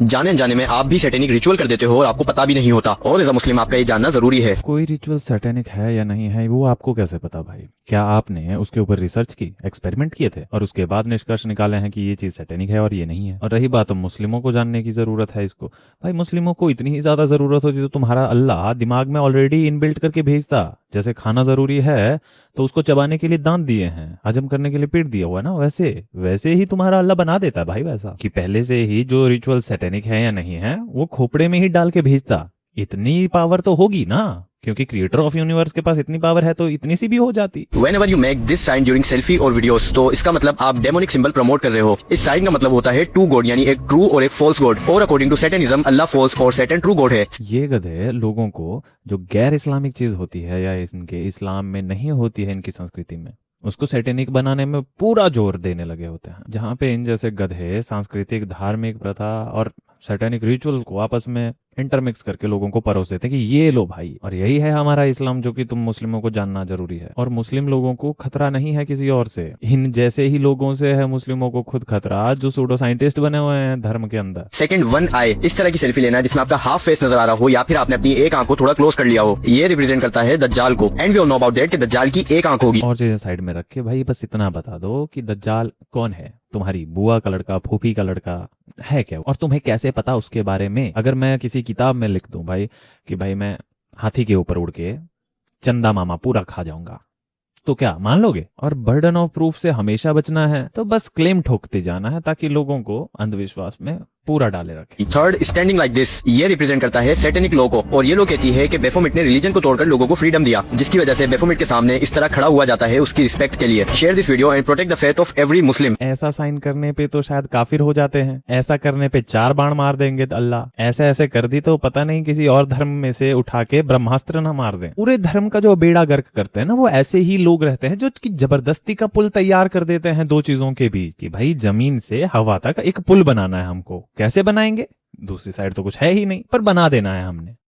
जाने अनजाने में आप भी सैटेनिक रिचुअल कर देते हो और आपको पता भी नहीं होता, और एज अ मुस्लिम आपका ये जानना जरूरी है। कोई रिचुअल सैटेनिक है या नहीं है वो आपको कैसे पता भाई? क्या आपने उसके ऊपर रिसर्च की, एक्सपेरिमेंट किए थे और उसके बाद निष्कर्ष निकाले हैं कि ये चीज सैटेनिक है और ये नहीं है? और रही बात मुस्लिमों को जानने की जरूरत है इसको, भाई मुस्लिमों को इतनी ही ज्यादा जरूरत होती तो तुम्हारा अल्लाह दिमाग में ऑलरेडी इनबिल्ट करके भेजता। जैसे खाना जरूरी है तो उसको चबाने के लिए दांत दिए हैं, हजम करने के लिए पेट दिया हुआ है ना, वैसे वैसे ही तुम्हारा अल्लाह बना देता है भाई, वैसा कि पहले से ही जो रिचुअल सैटेनिक है या नहीं है वो खोपड़े में ही डाल के भेजता। इतनी पावर तो होगी ना, क्योंकि क्रिएटर ऑफ यूनिवर्स के पास इतनी पावर है तो इतनी सी भी हो जाती। Whenever you make this sign during selfie और वीडियोस, तो इसका मतलब आप डेमोनिक सिंबल प्रमोट कर रहे हो। इस साइन का मतलब होता है टू गॉड, यानी एक ट्रू और एक फॉल्स गॉड, और अकॉर्डिंग टू सैटेनिज्म अल्लाह फॉल्स और सैटन ट्रू गॉड है। ये गधे लोगों को जो गैर इस्लामिक चीज होती है या इनके इस्लाम में नहीं होती है इनकी संस्कृति में, उसको सैटेनिक बनाने में पूरा जोर देने लगे होते हैं। जहां पे इन जैसे गधे सांस्कृतिक धार्मिक प्रथा और सैटेनिक रिचुअल को आपस में इंटरमिक्स करके लोगों को परोस देते हैं कि ये लो भाई, और यही है हमारा इस्लाम जो कि तुम मुस्लिमों को जानना जरूरी है। और मुस्लिम लोगों को खतरा नहीं है किसी और से, इन जैसे ही लोगों से है मुस्लिमों को खुद खतरा जो सूडो साइंटिस्ट बने हुए हैं धर्म के अंदर। सेकंड, वन आई, इस तरह की सेल्फी लेना जिसमें आपका हाफ फेस नजर आ रहा हो या फिर आपने अपनी एक आंख को थोड़ा क्लोज कर लिया हो, ये रिप्रेजेंट करता है दज्जाल को। And we all know about that कि दज्जाल की एक आंख होगी। और चीजें साइड में रख के भाई बस इतना बता दो कि दज्जाल कौन है, तुम्हारी बुआ का लड़का, फूफी का लड़का है क्या? और तुम्हें कैसे पता उसके बारे में? अगर मैं किसी किताब में लिख दूं भाई कि भाई मैं हाथी के ऊपर उड़ के चंदा मामा पूरा खा जाऊंगा, तो क्या मान लोगे? और बर्डन ऑफ प्रूफ से हमेशा बचना है तो बस क्लेम ठोकते जाना है ताकि लोगों को अंधविश्वास में पूरा डाले रखे। थर्ड, स्टैंडिंग लाइक दिस, ये रिप्रेजेंट करता है सैटेनिक लॉ को, और ये लॉ कहती है कि बेफोमिट ने रिलीजन को तोड़कर लोगों को फ्रीडम दिया, जिसकी वजह से बेफोमिट के सामने इस तरह खड़ा हुआ जाता है उसकी रिस्पेक्ट के लिए। Share this video and protect the faith of every Muslim. ऐसा साइन करने पे तो शायद काफिर हो जाते हैं, ऐसा करने पे 4 बाण मार देंगे अल्लाह। ऐसे ऐसे कर दी तो पता नहीं किसी और धर्म में से उठा के ब्रह्मास्त्र ना मार दें। पूरे धर्म का जो बेड़ा गर्क करते हैं ना, वो ऐसे ही लोग रहते हैं जो कि जबरदस्ती का पुल तैयार कर देते हैं दो चीजों के बीच, कि भाई जमीन से हवा तक एक पुल बनाना है हमको। कैसे बनाएंगे? दूसरी साइड तो कुछ है ही नहीं, पर बना देना है हमने।